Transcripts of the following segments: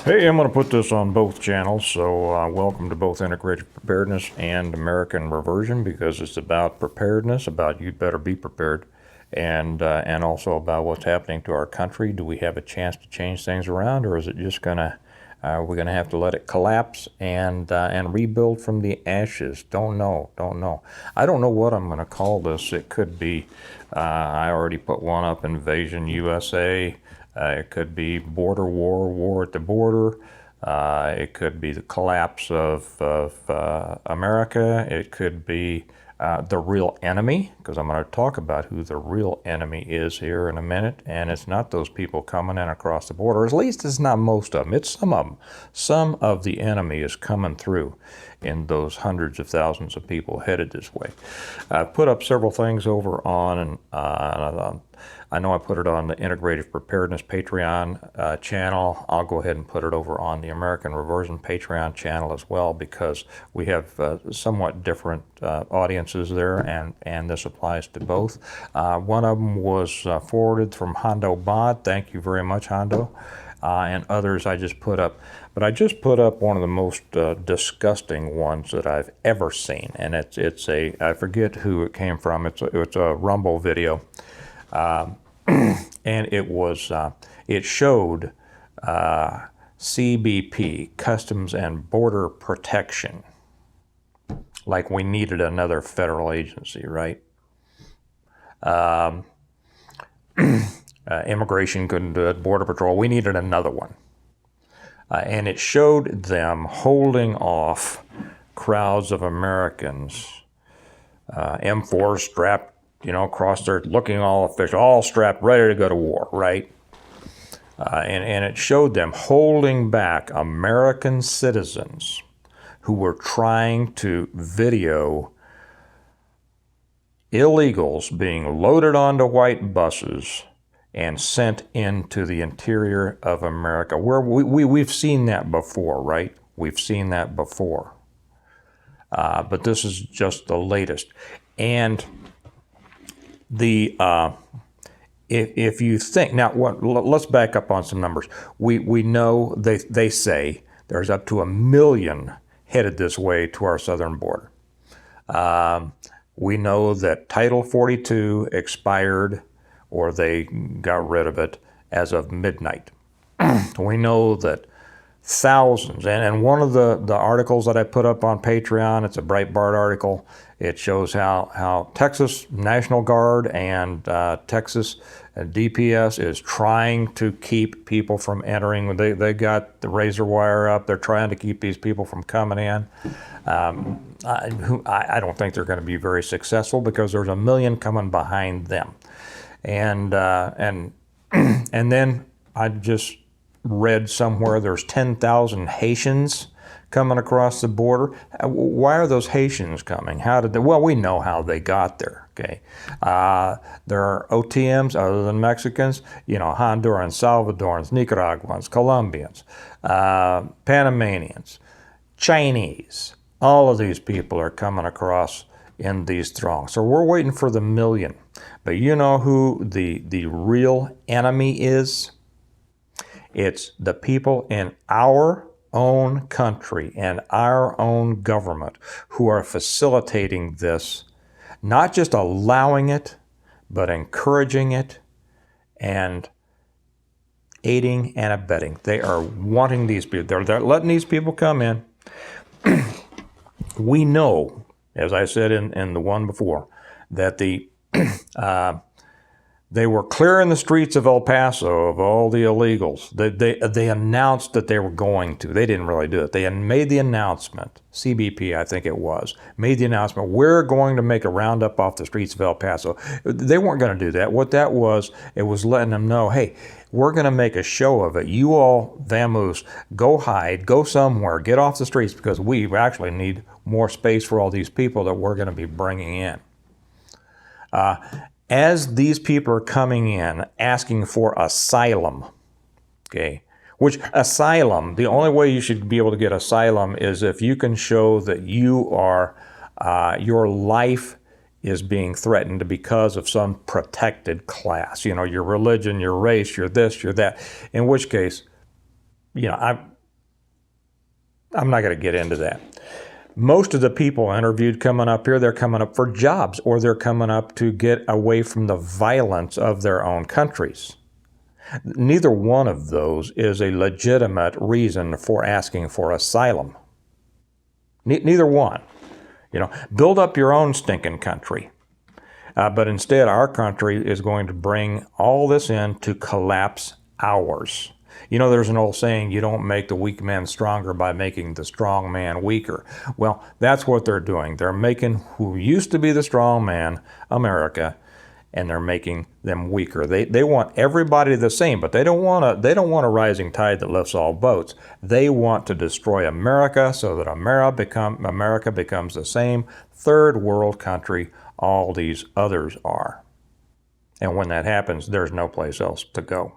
Hey, I'm going to put this on both channels, so welcome to both Integrated Preparedness and American Reversion, because it's about preparedness, about you better be prepared, and also about what's happening to our country. Do we have a chance to change things around, or is it just we're gonna have to let it collapse and rebuild from the ashes? Don't know. I don't know what I'm going to call this. It could be, I already put one up, Invasion USA. It could be border war, war at the border. It could be the collapse of America. It could be the real enemy, because I'm going to talk about who the real enemy is here in a minute. And it's not those people coming in across the border. At least it's not most of them. It's some of them. Some of the enemy is coming through in those hundreds of thousands of people headed this way. I've put up several things over on, I know I put it on the Integrative Preparedness Patreon channel. I'll go ahead and put it over on the American Reversion Patreon channel as well, because we have somewhat different audiences there, and this applies to both. One of them was forwarded from Hondo Bod. Thank you very much, Hondo. And others I just put up. But I just put up one of the most disgusting ones that I've ever seen, and it's I forget who it came from. It's a Rumble video, and it showed CBP, Customs and Border Protection, like we needed another federal agency, right? Immigration couldn't do it, Border Patrol, we needed another one. And it showed them holding off crowds of Americans, M4 strapped, across there, looking all official, all strapped, ready to go to war, right? And it showed them holding back American citizens who were trying to video illegals being loaded onto white buses and sent into the interior of America, where we've seen that before, right? We've seen that before. But this is just the latest. And if you think, now let's back up on some numbers. We know they say there's up to 1 million headed this way to our southern border. We know that Title 42 expired, or they got rid of it as of midnight. We know that thousands, and one of the articles that I put up on Patreon, it's a Breitbart article. It shows how Texas National Guard and Texas DPS is trying to keep people from entering. They got the razor wire up. They're trying to keep these people from coming in. I don't think they're going to be very successful, because there's 1 million coming behind them. And then I just read somewhere there's 10,000 Haitians coming across the border. Why are those Haitians coming? How did they? Well, we know how they got there. Okay, there are OTMs other than Mexicans. Hondurans, Salvadorans, Nicaraguans, Colombians, Panamanians, Chinese. All of these people are coming across in these throngs. So we're waiting for the 1 million. But you know who the real enemy is? It's the people in our own country and our own government who are facilitating this, not just allowing it, but encouraging it and aiding and abetting. They are wanting these people. They're letting these people come in. We know, as I said in the one before, that they were clearing the streets of El Paso of all the illegals. They announced that they were going to. They didn't really do it. They had made the announcement. CBP, I think it was, made the announcement, we're going to make a roundup off the streets of El Paso. They weren't going to do that. What that was, it was letting them know, hey, we're going to make a show of it. You all, vamoose, go hide, go somewhere, get off the streets, because we actually need more space for all these people that we're going to be bringing in. As these people are coming in asking for asylum, okay, which asylum, the only way you should be able to get asylum is if you can show that you are, your life is being threatened because of some protected class, your religion, your race, your this, your that, in which case you know, I'm not going to get into that. Most of the people interviewed coming up here, they're coming up for jobs, or they're coming up to get away from the violence of their own countries. Neither one of those is a legitimate reason for asking for asylum. Neither one. You know, build up your own stinking country. But instead, our country is going to bring all this in to collapse ours. You know, there's an old saying, you don't make the weak man stronger by making the strong man weaker. Well, that's what they're doing. They're making who used to be the strong man, America, and they're making them weaker. They want everybody the same, but they don't want a rising tide that lifts all boats. They want to destroy America so that America becomes the same third world country all these others are. And when that happens, there's no place else to go.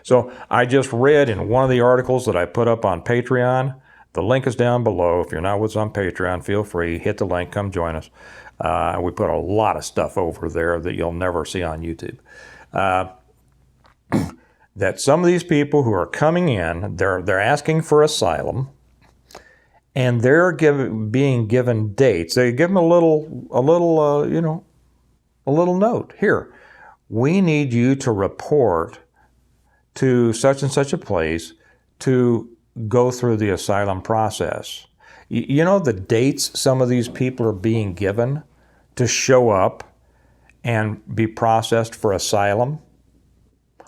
So I just read in one of the articles that I put up on Patreon. The link is down below. If you're not with us on Patreon, feel free, hit the link, come join us. We put a lot of stuff over there that you'll never see on YouTube. That some of these people who are coming in, they're asking for asylum, and they're being given dates. They give them a little note. Here, we need you to report to such and such a place to go through the asylum process. You know the dates some of these people are being given to show up and be processed for asylum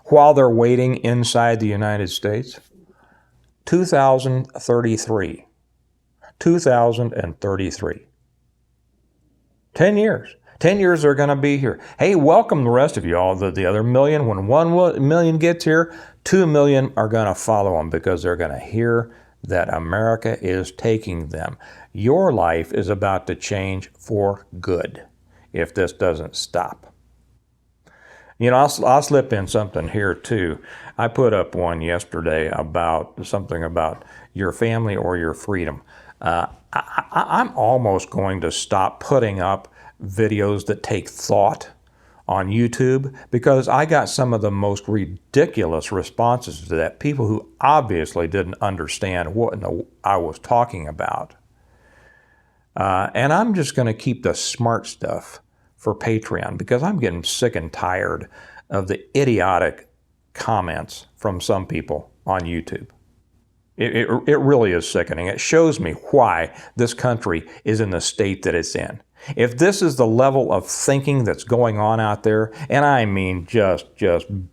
while they're waiting inside the United States? 2033. 2033. 10 years. 10 years they're going to be here. Hey, welcome the rest of you all, the other million. When 1 million gets here, 2 million are going to follow them because they're going to hear that America is taking them. Your life is about to change for good if this doesn't stop. You know, I'll slip in something here too. I put up one yesterday about something about your family or your freedom. I'm almost going to stop putting up videos that take thought on YouTube because I got some of the most ridiculous responses to that. People who obviously didn't understand what I was talking about. And I'm just going to keep the smart stuff for Patreon because I'm getting sick and tired of the idiotic comments from some people on YouTube. It really is sickening. It shows me why this country is in the state that it's in. If this is the level of thinking that's going on out there, and I mean just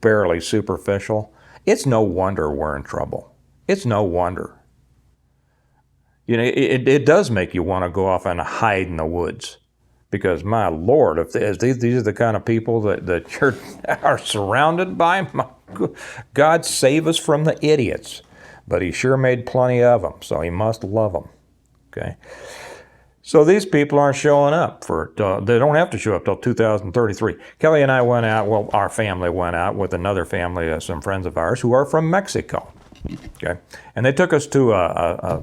barely superficial, it's no wonder we're in trouble. It's no wonder. You know, it does make you want to go off and hide in the woods. Because, my Lord, if these are the kind of people that you are surrounded by, God save us from the idiots. But he sure made plenty of them, so he must love them. Okay? So these people aren't showing up they don't have to show up till 2033. Kelly and I went out, well, our family went out with another family, some friends of ours who are from Mexico. Okay? And they took us to a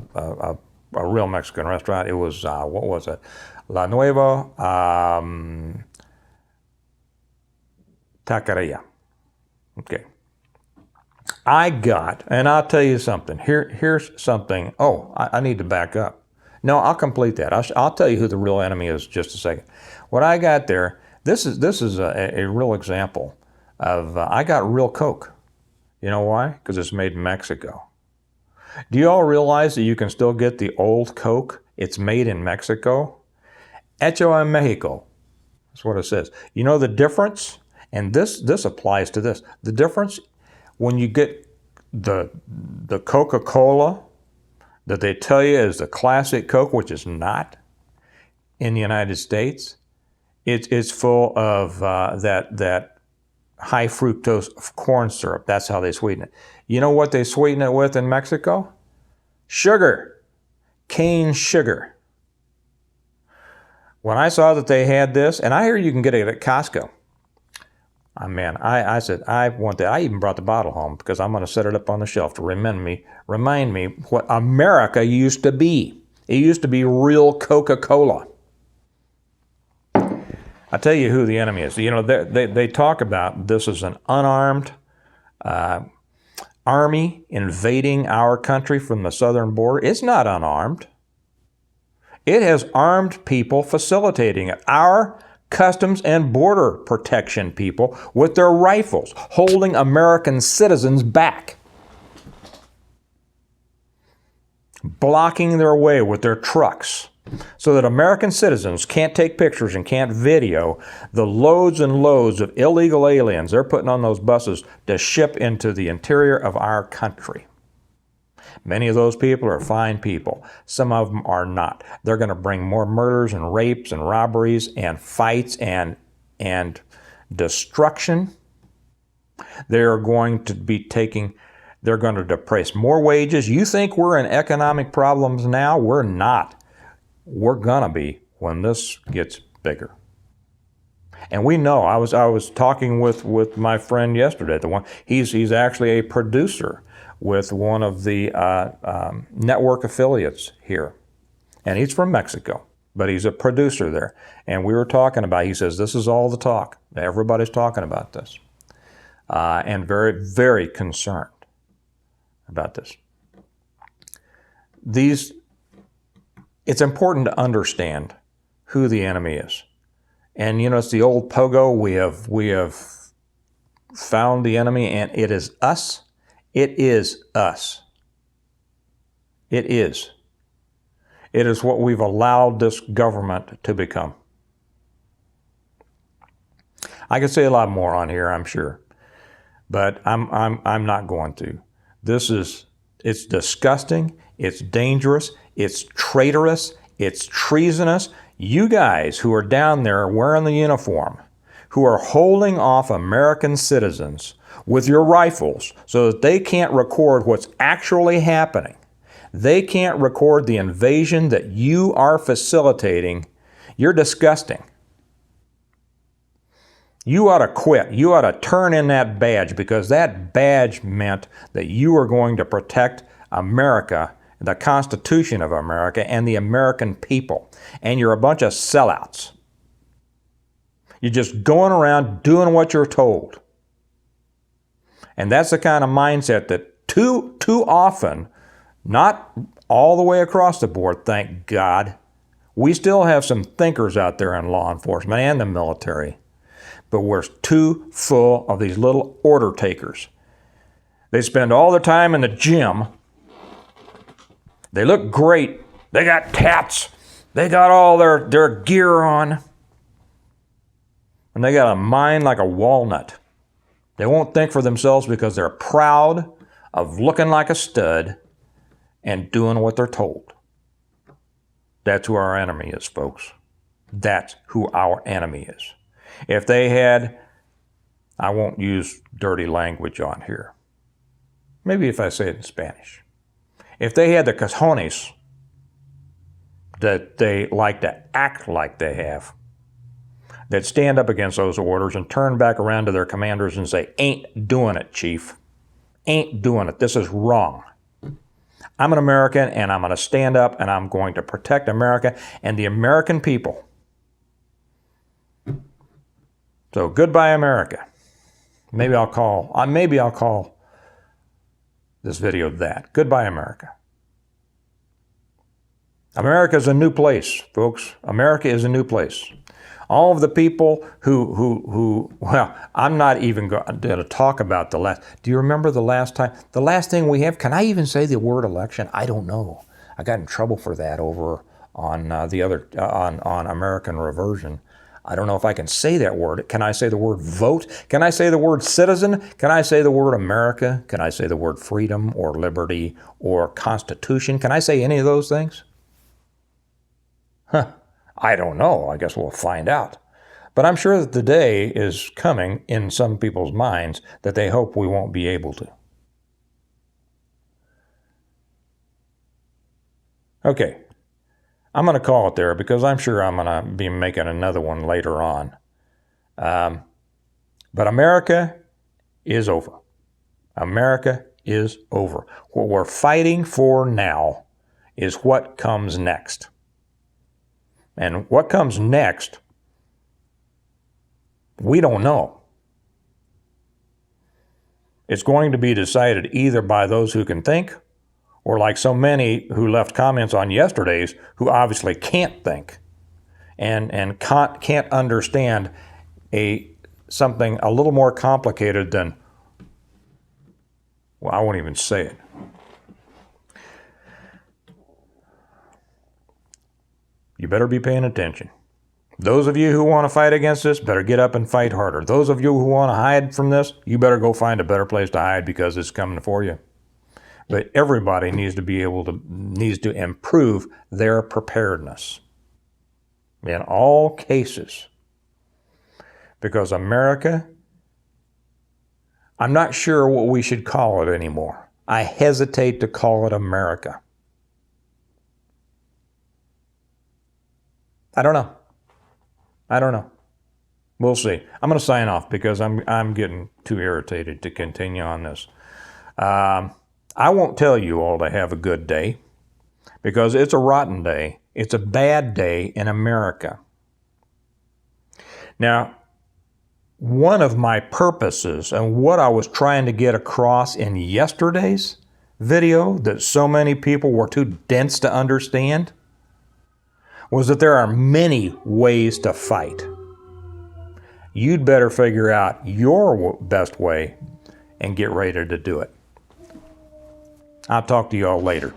real Mexican restaurant. It was, what was it? La Nueva Taqueria. Okay. And I'll tell you something. Here's something. Oh, I need to back up. No, I'll complete that. I'll tell you who the real enemy is in just a second. What I got there, this is a real example of, I got real Coke. You know why? Because it's made in Mexico. Do you all realize that you can still get the old Coke? It's made in Mexico. Hecho en Mexico. That's what it says. You know the difference? And this applies to this. The difference when you get the Coca-Cola that they tell you is the classic Coke, which is not in the United States, it's full of that high fructose corn syrup. That's how they sweeten it. You know what they sweeten it with in Mexico? Sugar. Cane sugar. When I saw that they had this, and I hear you can get it at Costco. Man, I said, I want that. I even brought the bottle home because I'm going to set it up on the shelf to remind me what America used to be. It used to be real Coca-Cola. I'll tell you who the enemy is. You know, they talk about this as an unarmed army invading our country from the southern border, it's not unarmed. It has armed people facilitating it. Our Customs and Border Protection people with their rifles, holding American citizens back, blocking their way with their trucks so that American citizens can't take pictures and can't video the loads and loads of illegal aliens they're putting on those buses to ship into the interior of our country. Many of those people are fine people. Some of them are not. They're going to bring more murders and rapes and robberies and fights and destruction. They're going to depress more wages. You think we're in economic problems now? We're not. We're going to be when this gets bigger. And we know, I was talking with my friend yesterday, he's actually a producer with one of the network affiliates here. And he's from Mexico, but he's a producer there. And we were talking about, he says, this is all the talk. Everybody's talking about this. And very, very concerned about this. It's important to understand who the enemy is. And it's the old pogo, we have found the enemy, and it is us. It is us. It is. It is what we've allowed this government to become. I could say a lot more on here, I'm sure, but I'm not going to. It's disgusting, it's dangerous, it's traitorous, it's treasonous. You guys who are down there wearing the uniform, who are holding off American citizens with your rifles so that they can't record what's actually happening. They can't record the invasion that you are facilitating. You're disgusting. You ought to quit. You ought to turn in that badge, because that badge meant that you were going to protect America, the Constitution of America, and the American people. And you're a bunch of sellouts. You're just going around doing what you're told. And that's the kind of mindset that too often, not all the way across the board, thank God, we still have some thinkers out there in law enforcement and the military, but we're too full of these little order takers. They spend all their time in the gym. They look great. They got tats. They got all their gear on. And they got a mind like a walnut. They won't think for themselves because they're proud of looking like a stud and doing what they're told. That's who our enemy is, folks. That's who our enemy is. If they had, I won't use dirty language on here. Maybe if I say it in Spanish. If they had the cojones that they like to act like they have, that stand up against those orders and turn back around to their commanders and say, ain't doing it, Chief. Ain't doing it. This is wrong. I'm an American, and I'm going to stand up, and I'm going to protect America and the American people. So goodbye, America. Maybe I'll call this video that. Goodbye, America. America is a new place, folks. America is a new place. All of the people who I'm not even going to talk about the last. Do you remember the last time? The last thing we have, can I even say the word election? I don't know. I got in trouble for that over on on American Reversion. I don't know if I can say that word. Can I say the word vote? Can I say the word citizen? Can I say the word America? Can I say the word freedom or liberty or Constitution? Can I say any of those things? I don't know. I guess we'll find out. But I'm sure that the day is coming in some people's minds that they hope we won't be able to. Okay. I'm going to call it there because I'm sure I'm going to be making another one later on. But America is over. America is over. What we're fighting for now is what comes next. And what comes next, we don't know. It's going to be decided either by those who can think, or like so many who left comments on yesterday's who obviously can't think and can't understand something a little more complicated than, well, I won't even say it. You better be paying attention. Those of you who want to fight against this better get up and fight harder. Those of you who want to hide from this, you better go find a better place to hide because it's coming for you. But everybody needs to improve their preparedness in all cases. Because America, I'm not sure what we should call it anymore. I hesitate to call it America. I don't know. We'll see. I'm going to sign off because I'm getting too irritated to continue on this. I won't tell you all to have a good day because it's a rotten day. It's a bad day in America. Now, one of my purposes and what I was trying to get across in yesterday's video that so many people were too dense to understand was that there are many ways to fight. You'd better figure out your best way and get ready to do it. I'll talk to you all later.